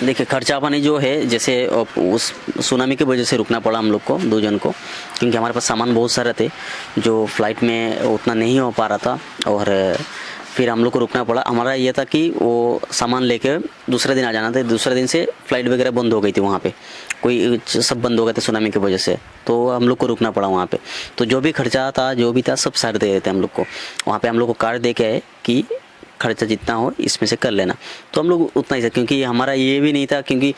देखिए खर्चा पानी जो है, जैसे उस सुनामी की वजह से रुकना पड़ा हम लोग को 2 जन को, क्योंकि हमारे पास सामान बहुत सारे थे जो फ्लाइट में उतना नहीं हो पा रहा था, और फिर हम लोग को रुकना पड़ा। हमारा ये था कि वो सामान लेके दूसरे दिन आ जाना था। दूसरे दिन से फ्लाइट वगैरह बंद हो गई थी वहाँ पे, कोई सब बंद हो गए थे सुनामी की वजह से, तो हम लोग को रुकना पड़ा वहाँ पे। तो जो भी खर्चा था, जो भी था, सब सर दे देते हम लोग को। वहाँ पे हम लोग को कार्ड दे के आए कि खर्चा जितना हो इसमें से कर लेना। तो हम लोग उतना ही था, क्योंकि हमारा ये भी नहीं था, क्योंकि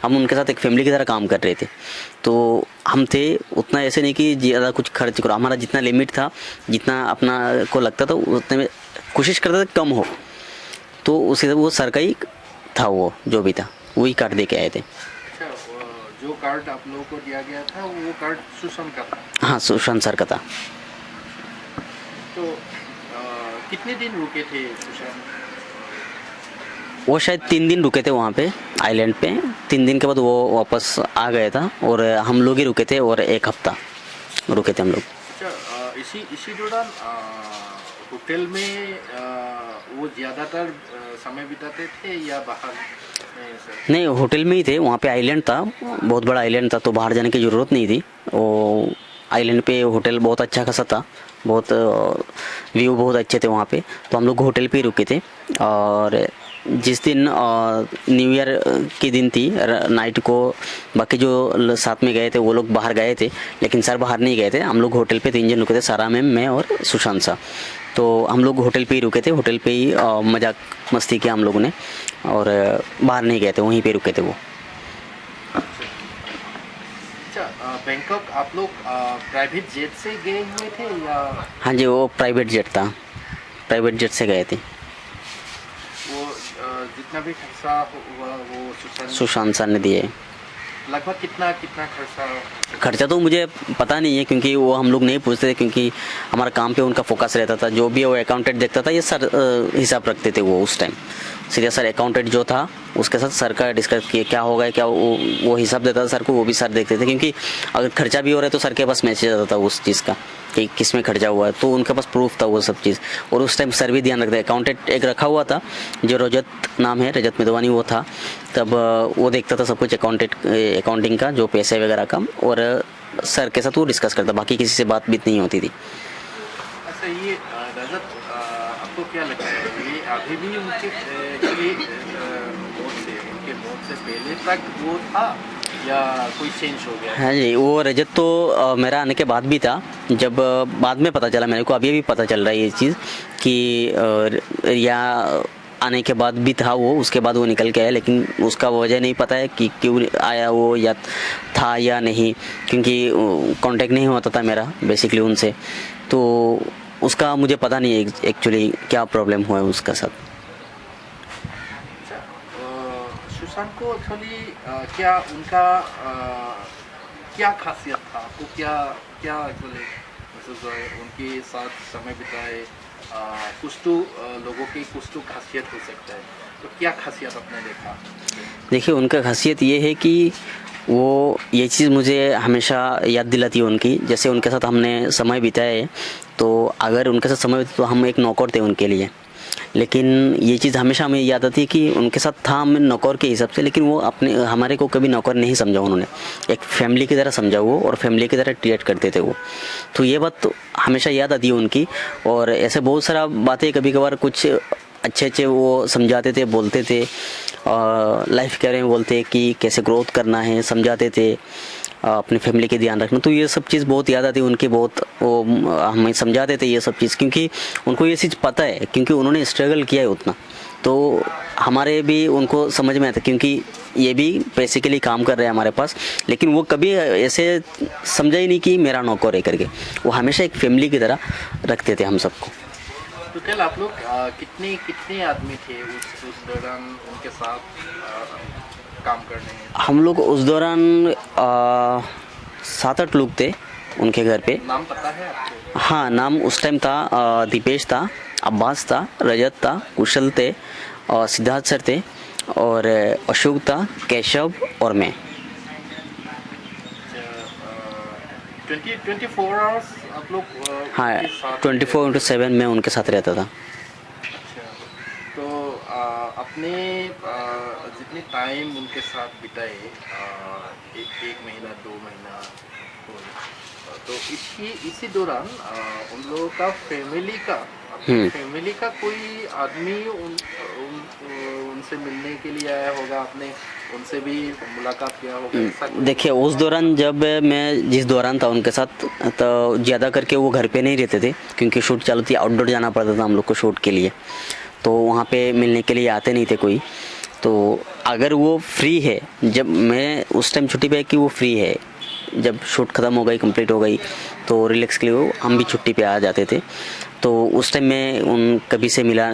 हम उनके साथ एक फैमिली की तरह काम कर रहे थे। तो हम थे उतना ऐसे नहीं कि ज़्यादा कुछ खर्च करो। हमारा जितना लिमिट था, जितना अपना को लगता था उतने में कोशिश करते थे कम हो। तो उसी से वो सर का ही था, वो जो भी था वही कार्ड दे के आए थे। अच्छा, जो कार्ड आप लोगों को दिया गया था वो कार्ड सुशांत का था? हाँ, सुशांत सर का था। तो कितने दिन रुके थे सुशांत? वो शायद 3 दिन रुके थे वहाँ पे आइलैंड पे। 3 दिन के बाद वो वापस आ गया था, और हम लोग ही रुके थे, और 1 हफ्ता रुके थे हम लोग। अच्छा, इसी दौरान होटल में वो ज़्यादातर समय बिताते थे या बाहर में सर? नहीं, होटल में ही थे। वहाँ पे आइलैंड था, बहुत बड़ा आइलैंड था, तो बाहर जाने की ज़रूरत नहीं थी। वो आइलैंड पे होटल बहुत अच्छा खासा था, बहुत व्यू बहुत अच्छे थे वहाँ पे। तो हम लोग होटल पे ही रुके थे। और जिस दिन न्यू ईयर के दिन थी नाइट को, बाकी जो साथ में गए थे वो लोग बाहर गए थे, लेकिन सर बाहर नहीं गए थे। हम लोग होटल पे 3 जन रुके थे, सारा मैम, मैं और सुशांत सा। तो हम लोग होटल पे ही रुके थे, होटल पे ही मजाक मस्ती किया हम लोगों ने, और बाहर नहीं गए थे, वहीं पे रुके थे वो। अच्छा, बैंकॉक आप लोग प्राइवेट जेट से गए हुए थे या? हाँ जी, वो प्राइवेट जेट था, प्राइवेट जेट से गए थे। वो जितना भी खर्चा हुआ वो सुशांत सर ने दिए। लगभग कितना कितना खर्चा तो मुझे पता नहीं है, क्योंकि वो हम लोग नहीं पूछते थे, क्योंकि हमारा काम पे उनका फोकस रहता था। जो भी वो अकाउंटेंट देखता था, ये सर हिसाब रखते थे वो उस टाइम। सीधे सर अकाउंटेंट जो था उसके साथ सर का डिस्कस किए क्या होगा, क्या वो हिसाब देता था सर को, वो भी सर देखते थे। क्योंकि अगर खर्चा भी हो रहा है तो सर के पास मैसेज आता था उस चीज़ का कि किस में खर्चा हुआ है, तो उनके पास प्रूफ था वो सब चीज़। और उस टाइम सर भी ध्यान रखते। अकाउंटेंट एक रखा हुआ था जो रजत नाम है, रजत मिदवानी वो था। तब वो देखता था सब कुछ अकाउंटिंग का, जो पैसे वगैरह का, और सर के साथ वो डिस्कस करता, बाकी किसी से बात नहीं होती थी। अच्छा, ये रजत आपको क्या लगता है ये अभी भी उनके मौत से पहले तक वो था या कोई चेंज हो गया? हाँ जी, वो रजत तो मेरा आने के बाद भी था। जब बाद में पता चला मेरे को, अभी भी पता चल रहा है ये चीज़ कि या आने के बाद भी था वो, उसके बाद वो निकल के आया, लेकिन उसका वजह नहीं पता है कि क्यों आया वो, या था या नहीं, क्योंकि कांटेक्ट नहीं होता था मेरा बेसिकली उनसे। तो उसका मुझे पता नहीं है एक्चुअली क्या प्रॉब्लम हुआ है उसका साथ। सुशांत को एक्चुअली क्या उनका क्या खासियत था? आपको क्या क्या एक्चुअली उनके साथ समय बिताए? कुछ तो लोगों की कुछ तो खासियत हो सकता है, तो क्या खासियत आपने देखा? देखिए, उनका खासियत ये है कि वो ये चीज़ मुझे हमेशा याद दिलाती है उनकी। जैसे उनके साथ हमने समय बिताया है, तो अगर उनके साथ समय बिताया तो हम एक नौकर थे उनके लिए। लेकिन ये चीज़ हमेशा हमें याद आती है कि उनके साथ था हम नौकर के हिसाब से, लेकिन वो हमारे को कभी नौकर नहीं समझा उन्होंने। एक फैमिली की तरह समझा वो, और फैमिली की तरह ट्रीट करते थे वो। तो ये बात तो हमेशा याद आती है उनकी। और ऐसे बहुत सारा बातें कभी कभार कुछ अच्छे वो समझाते थे, बोलते थे, लाइफ के बारे में बोलते कि कैसे ग्रोथ करना है, समझाते थे अपनी फैमिली के ध्यान रखना। तो ये सब चीज़ बहुत याद आती है उनकी, बहुत वो हमें समझाते थे ये सब चीज़, क्योंकि उनको ये चीज़ पता है, क्योंकि उन्होंने स्ट्रगल किया है उतना। तो हमारे भी उनको समझ में आता, क्योंकि ये भी पैसे के लिए काम कर रहे हैं हमारे पास, लेकिन वो कभी ऐसे समझा ही नहीं कि मेरा नौकर है करके। वो हमेशा एक फैमिली की तरह रखते थे हम सबको। तो कल आप लोग कितने कितने आदमी थे उस दौरान उनके साथ काम करने में? हम लोग उस दौरान 7-8 लोग थे उनके घर पे। नाम पता है आपको? हाँ, नाम उस टाइम था दीपेश था, अब्बास था, रजत था, कुशल थे, और सिद्धार्थ सर थे, और अशोक था, केशव और मैं। 24 आवर्स आप लोग हाँ, उनके साथ 24/7 मैं उनके साथ रहता था। अच्छा, तो अपने जितने टाइम उनके साथ बिताए, एक महीना 2 महीना तो इसी दौरान उन लोगों का फैमिली का कोई आदमी उनसे मिलने के लिए आया होगा, आपने उनसे भी मुलाकात किया होगा ऐसा कुछ? देखिए उस दौरान जब मैं जिस दौरान था उनके साथ, तो ज़्यादा करके वो घर पे नहीं रहते थे क्योंकि शूट चालू थी, आउटडोर जाना पड़ता था हम लोग को शूट के लिए, तो वहाँ पे मिलने के लिए आते नहीं थे कोई। तो अगर वो फ्री है, जब मैं उस टाइम छुट्टी पे कि वो फ्री है, जब शूट ख़त्म हो गई कंप्लीट हो गई तो रिलैक्स के लिए वो हम भी छुट्टी पे आ जाते थे। तो उस टाइम मैं उन कभी से मिला,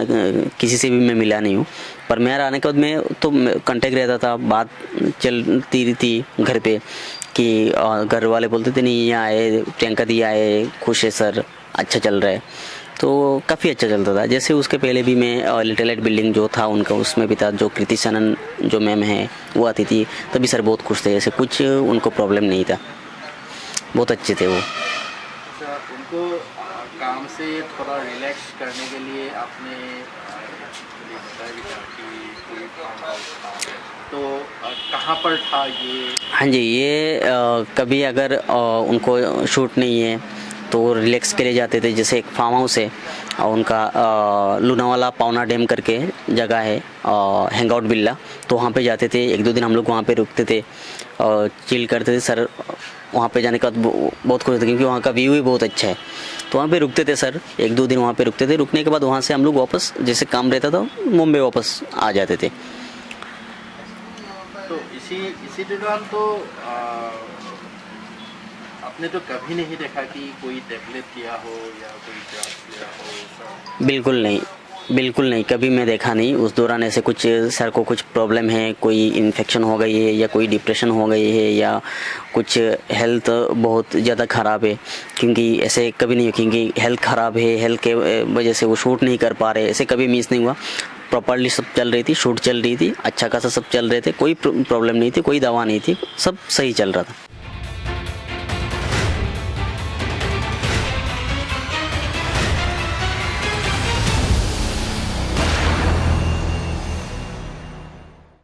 किसी से भी मैं मिला नहीं हूँ। पर मेरा आने के बाद मैं तो कांटेक्ट रहता था, बात चलती रही थी घर पे कि घर वाले बोलते थे नहीं ये आए, प्रियंका दी आए, खुश है सर, अच्छा चल रहा है, तो काफ़ी अच्छा चलता था। जैसे उसके पहले भी मैं लिटिल लाइट बिल्डिंग जो था उनका, उसमें भी था, जो कृति सनन जो मैम है वो आती थी, तभी सर बहुत खुश थे, ऐसे कुछ उनको प्रॉब्लम नहीं था, बहुत अच्छे थे वो। अच्छा, उनको काम से थोड़ा रिलैक्स करने के लिए आपने बताया भी था कि कोई फार्म हाउस था, तो कहाँ पर था ये? हाँ जी, ये कभी अगर उनको शूट नहीं है तो रिलैक्स के लिए जाते थे। जैसे एक फार्म हाउस है और उनका लोनावाला पावना डैम करके जगह है, हैंग आउट बिल्ला, तो वहाँ पे जाते थे। 1-2 दिन हम लोग वहाँ पे रुकते थे और चिल करते थे सर। वहाँ पे जाने के बाद बहुत खुश थे क्योंकि वहाँ का व्यू भी बहुत अच्छा है, तो वहाँ पे रुकते थे सर। 1-2 दिन वहाँ पे रुकते थे, रुकने के बाद वहाँ से हम लोग वापस जैसे काम रहता था मुंबई वापस आ जाते थे। तो इसी दौरान तो आपने तो कभी नहीं देखा कि कोई टैबलेट किया हो या कोई ड्रग्स किया हो ऐसा? बिल्कुल नहीं, बिल्कुल नहीं, कभी मैं देखा नहीं। उस दौरान ऐसे कुछ सर को कुछ प्रॉब्लम है, कोई इन्फेक्शन हो गई है या कोई डिप्रेशन हो गई है या कुछ हेल्थ बहुत ज़्यादा ख़राब है, क्योंकि ऐसे कभी नहीं, क्योंकि हेल्थ ख़राब है, हेल्थ के वजह से वो शूट नहीं कर पा रहे, ऐसे कभी मिस नहीं हुआ। प्रॉपर्ली सब चल रही थी, शूट चल रही थी, अच्छा खासा सब चल रहे थे, कोई प्रॉब्लम नहीं थी, कोई दवा नहीं थी, सब सही चल रहा था।